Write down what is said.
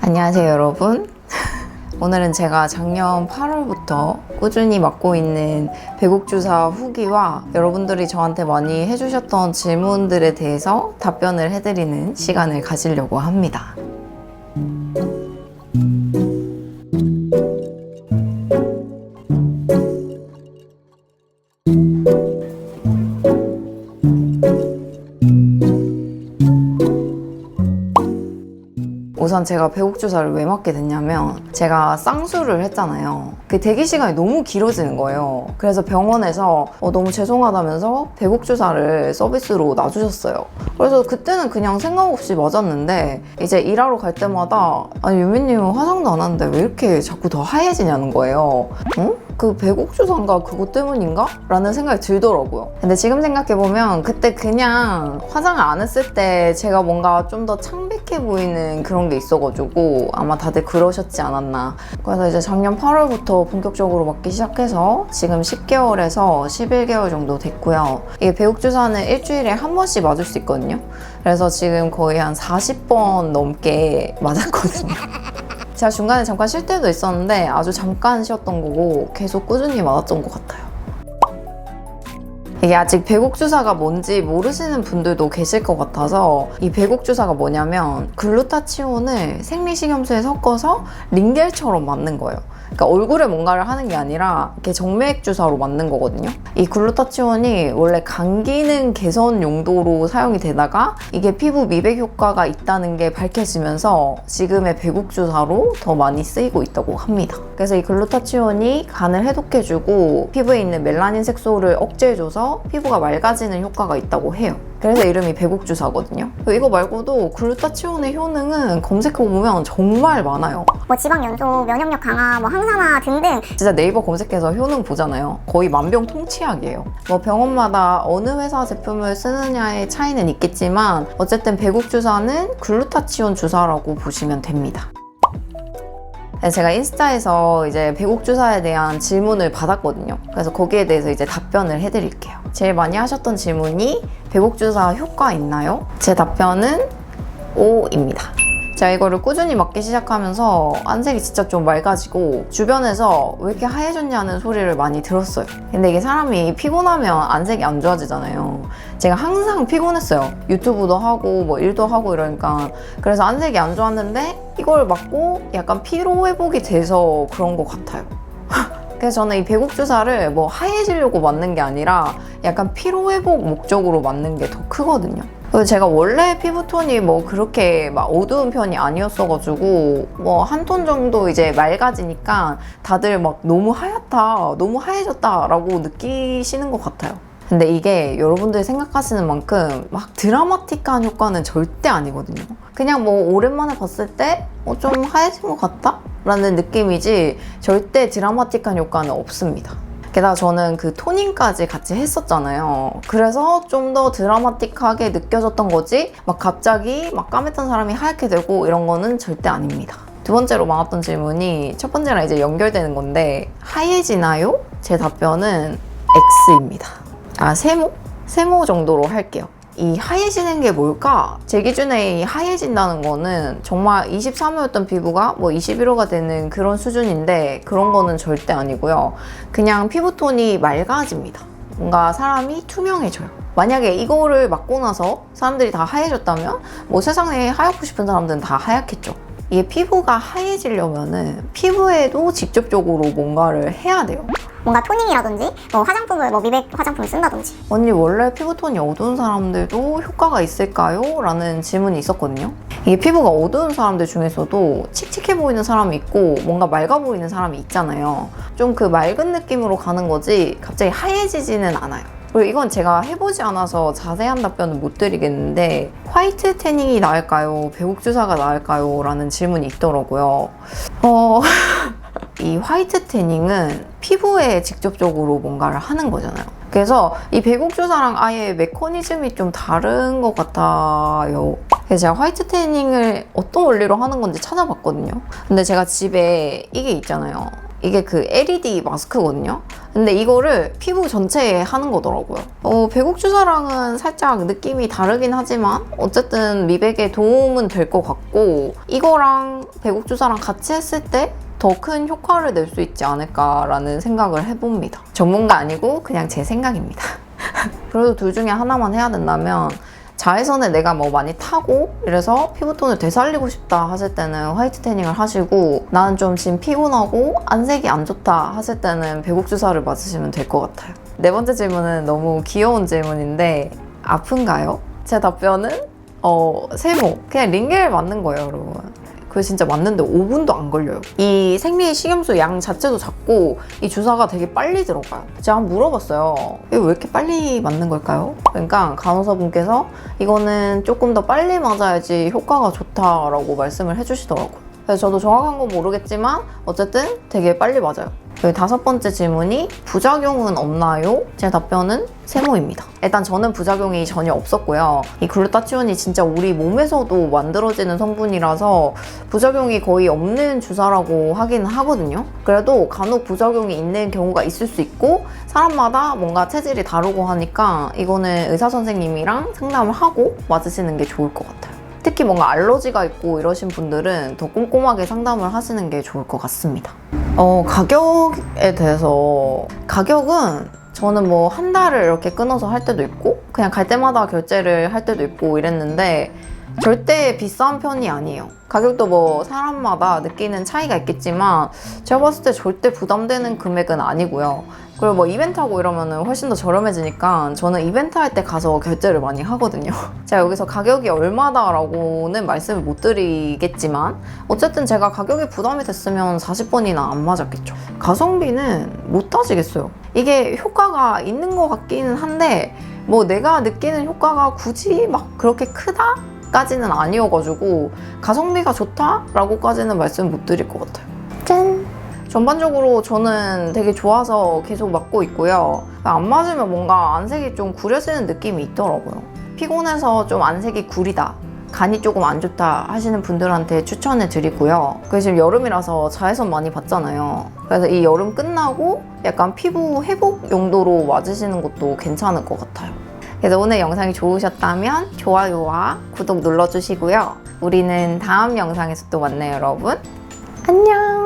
안녕하세요 여러분. 오늘은 제가 작년 8월부터 꾸준히 맡고 있는 배국주사 후기와 여러분들이 저한테 많이 해주셨던 질문들에 대해서 답변을 해드리는 시간을 가지려고 합니다. 우선 제가 배국주사를 왜 맞게 됐냐면 제가 쌍수를 했잖아요. 그 대기 시간이 너무 길어지는 거예요. 그래서 병원에서 너무 죄송하다면서 배국주사를 서비스로 놔주셨어요. 그래서 그때는 그냥 생각 없이 맞았는데 이제 일하러 갈 때마다 아니 유미님은 화장도 안 하는데 왜 이렇게 자꾸 더 하얘지냐는 거예요. 응? 그 배국주사인가 그거 때문인가? 라는 생각이 들더라고요. 근데 지금 생각해보면 그때 그냥 화장을 안 했을 때 제가 뭔가 좀 더 창백해 보이는 그런 게 있어가지고 아마 다들 그러셨지 않았나. 그래서 이제 작년 8월부터 본격적으로 맞기 시작해서 지금 10개월에서 11개월 정도 됐고요. 이게 배국주사는 일주일에 한 번씩 맞을 수 있거든요. 그래서 지금 거의 한 40번 넘게 맞았거든요. 제가 중간에 잠깐 쉴 때도 있었는데 아주 잠깐 쉬었던 거고 계속 꾸준히 맞았던 것 같아요. 이게 아직 배국주사가 뭔지 모르시는 분들도 계실 것 같아서 이 배국주사가 뭐냐면 글루타치온을 생리식염수에 섞어서 링겔처럼 맞는 거예요. 그러니까 얼굴에 뭔가를 하는 게 아니라 이렇게 정맥 주사로 맞는 거거든요. 이 글루타치온이 원래 간 기능 개선 용도로 사용이 되다가 이게 피부 미백 효과가 있다는 게 밝혀지면서 지금의 배국주사로 더 많이 쓰이고 있다고 합니다. 그래서 이 글루타치온이 간을 해독해주고 피부에 있는 멜라닌 색소를 억제해줘서 피부가 맑아지는 효과가 있다고 해요. 그래서 이름이 배국주사거든요. 이거 말고도 글루타치온의 효능은 검색해보면 정말 많아요. 뭐 지방 연소, 면역력 강화, 뭐 항산화 등등. 진짜 네이버 검색해서 효능 보잖아요. 거의 만병통치약이에요. 뭐 병원마다 어느 회사 제품을 쓰느냐의 차이는 있겠지만 어쨌든 배국주사는 글루타치온 주사라고 보시면 됩니다. 제가 인스타에서 이제 배국주사에 대한 질문을 받았거든요. 그래서 거기에 대해서 이제 답변을 해드릴게요. 제일 많이 하셨던 질문이 배국주사 효과 있나요? 제 답변은 O입니다. 제가 이거를 꾸준히 맞기 시작하면서 안색이 진짜 좀 맑아지고 주변에서 왜 이렇게 하얘졌냐는 소리를 많이 들었어요. 근데 이게 사람이 피곤하면 안색이 안 좋아지잖아요. 제가 항상 피곤했어요. 유튜브도 하고 뭐 일도 하고 이러니까. 그래서 안색이 안 좋았는데 이걸 맞고 약간 피로 회복이 돼서 그런 것 같아요. 그래서 저는 이 배국주사를 뭐 하얘지려고 맞는 게 아니라 약간 피로 회복 목적으로 맞는 게 더 크거든요. 그리고 제가 원래 피부톤이 뭐 그렇게 막 어두운 편이 아니었어가지고 뭐 한 톤 정도 이제 맑아지니까 다들 막 너무 하얗다, 너무 하얘졌다 라고 느끼시는 것 같아요. 근데 이게 여러분들이 생각하시는 만큼 막 드라마틱한 효과는 절대 아니거든요. 그냥 뭐 오랜만에 봤을 때 좀 하얘진 것 같다? 라는 느낌이지 절대 드라마틱한 효과는 없습니다. 게다가 저는 그 토닝까지 같이 했었잖아요. 그래서 좀 더 드라마틱하게 느껴졌던 거지 막 갑자기 막 까맸던 사람이 하얗게 되고 이런 거는 절대 아닙니다. 두 번째로 많았던 질문이 첫 번째랑 이제 연결되는 건데 하얘지나요? 제 답변은 X입니다. 세모 정도로 할게요. 이 하얘지는 게 뭘까? 제 기준에 이 하얘진다는 거는 정말 23호였던 피부가 뭐 21호가 되는 그런 수준인데 그런 거는 절대 아니고요. 그냥 피부톤이 맑아집니다. 뭔가 사람이 투명해져요. 만약에 이거를 맞고 나서 사람들이 다 하얘졌다면 뭐 세상에 하얗고 싶은 사람들은 다 하얗겠죠. 이게 피부가 하얘지려면은 피부에도 직접적으로 뭔가를 해야 돼요. 뭔가 토닝이라든지 뭐 화장품을 뭐 미백 화장품을 쓴다든지. 언니 원래 피부톤이 어두운 사람들도 효과가 있을까요? 라는 질문이 있었거든요. 이게 피부가 어두운 사람들 중에서도 칙칙해 보이는 사람이 있고 뭔가 맑아 보이는 사람이 있잖아요. 좀 그 맑은 느낌으로 가는 거지 갑자기 하얘지지는 않아요. 그리고 이건 제가 해보지 않아서 자세한 답변은 못 드리겠는데 화이트 태닝이 나을까요? 배국주사가 나을까요? 라는 질문이 있더라고요. 이 화이트 태닝은 피부에 직접적으로 뭔가를 하는 거잖아요. 그래서 이 배국주사랑 아예 메커니즘이 좀 다른 것 같아요. 그래서 제가 화이트 태닝을 어떤 원리로 하는 건지 찾아봤거든요. 근데 제가 집에 이게 있잖아요. 이게 그 LED 마스크거든요. 근데 이거를 피부 전체에 하는 거더라고요. 배국 주사랑은 살짝 느낌이 다르긴 하지만 어쨌든 미백에 도움은 될 것 같고, 이거랑 배국 주사랑 같이 했을 때 더 큰 효과를 낼 수 있지 않을까라는 생각을 해봅니다. 전문가 아니고 그냥 제 생각입니다. 그래도 둘 중에 하나만 해야 된다면, 자외선에 내가 뭐 많이 타고 이래서 피부톤을 되살리고 싶다 하실 때는 화이트 태닝을 하시고, 나는 좀 지금 피곤하고 안색이 안 좋다 하실 때는 배국 주사를 맞으시면 될 것 같아요. 네 번째 질문은 너무 귀여운 질문인데, 아픈가요? 제 답변은 세모. 그냥 링겔 맞는 거예요, 여러분. 그게 진짜 맞는데 5분도 안 걸려요. 이 생리 식염수 양 자체도 작고 이 주사가 되게 빨리 들어가요. 제가 한번 물어봤어요. 이거 왜 이렇게 빨리 맞는 걸까요? 그러니까 간호사분께서 이거는 조금 더 빨리 맞아야지 효과가 좋다라고 말씀을 해주시더라고요. 그래서 저도 정확한 건 모르겠지만 어쨌든 되게 빨리 맞아요. 다섯 번째 질문이 부작용은 없나요? 제 답변은 세모입니다. 일단 저는 부작용이 전혀 없었고요. 이 글루타치온이 진짜 우리 몸에서도 만들어지는 성분이라서 부작용이 거의 없는 주사라고 하긴 하거든요. 그래도 간혹 부작용이 있는 경우가 있을 수 있고, 사람마다 뭔가 체질이 다르고 하니까 이거는 의사 선생님이랑 상담을 하고 맞으시는 게 좋을 것 같아요. 특히 뭔가 알러지가 있고 이러신 분들은 더 꼼꼼하게 상담을 하시는 게 좋을 것 같습니다. 가격에 대해서, 가격은 저는 뭐 한 달을 이렇게 끊어서 할 때도 있고 그냥 갈 때마다 결제를 할 때도 있고 이랬는데, 절대 비싼 편이 아니에요. 가격도 뭐 사람마다 느끼는 차이가 있겠지만 제가 봤을 때 절대 부담되는 금액은 아니고요. 그리고 뭐 이벤트하고 이러면은 훨씬 더 저렴해지니까 저는 이벤트 할 때 가서 결제를 많이 하거든요. 제가 여기서 가격이 얼마다라고는 말씀을 못 드리겠지만 어쨌든 제가 가격이 부담이 됐으면 40번이나 안 맞았겠죠. 가성비는 못 따지겠어요. 이게 효과가 있는 것 같기는 한데 뭐 내가 느끼는 효과가 굳이 막 그렇게 크다? 까지는 아니어가지고 가성비가 좋다라고까지는 말씀 못 드릴 것 같아요. 짠! 전반적으로 저는 되게 좋아서 계속 맞고 있고요. 안 맞으면 뭔가 안색이 좀 구려지는 느낌이 있더라고요. 피곤해서 좀 안색이 구리다, 간이 조금 안 좋다 하시는 분들한테 추천해 드리고요. 지금 여름이라서 자외선 많이 받잖아요. 그래서 이 여름 끝나고 약간 피부 회복 용도로 맞으시는 것도 괜찮을 것 같아요. 그래서 오늘 영상이 좋으셨다면 좋아요와 구독 눌러주시고요. 우리는 다음 영상에서 또 만나요, 여러분. 안녕!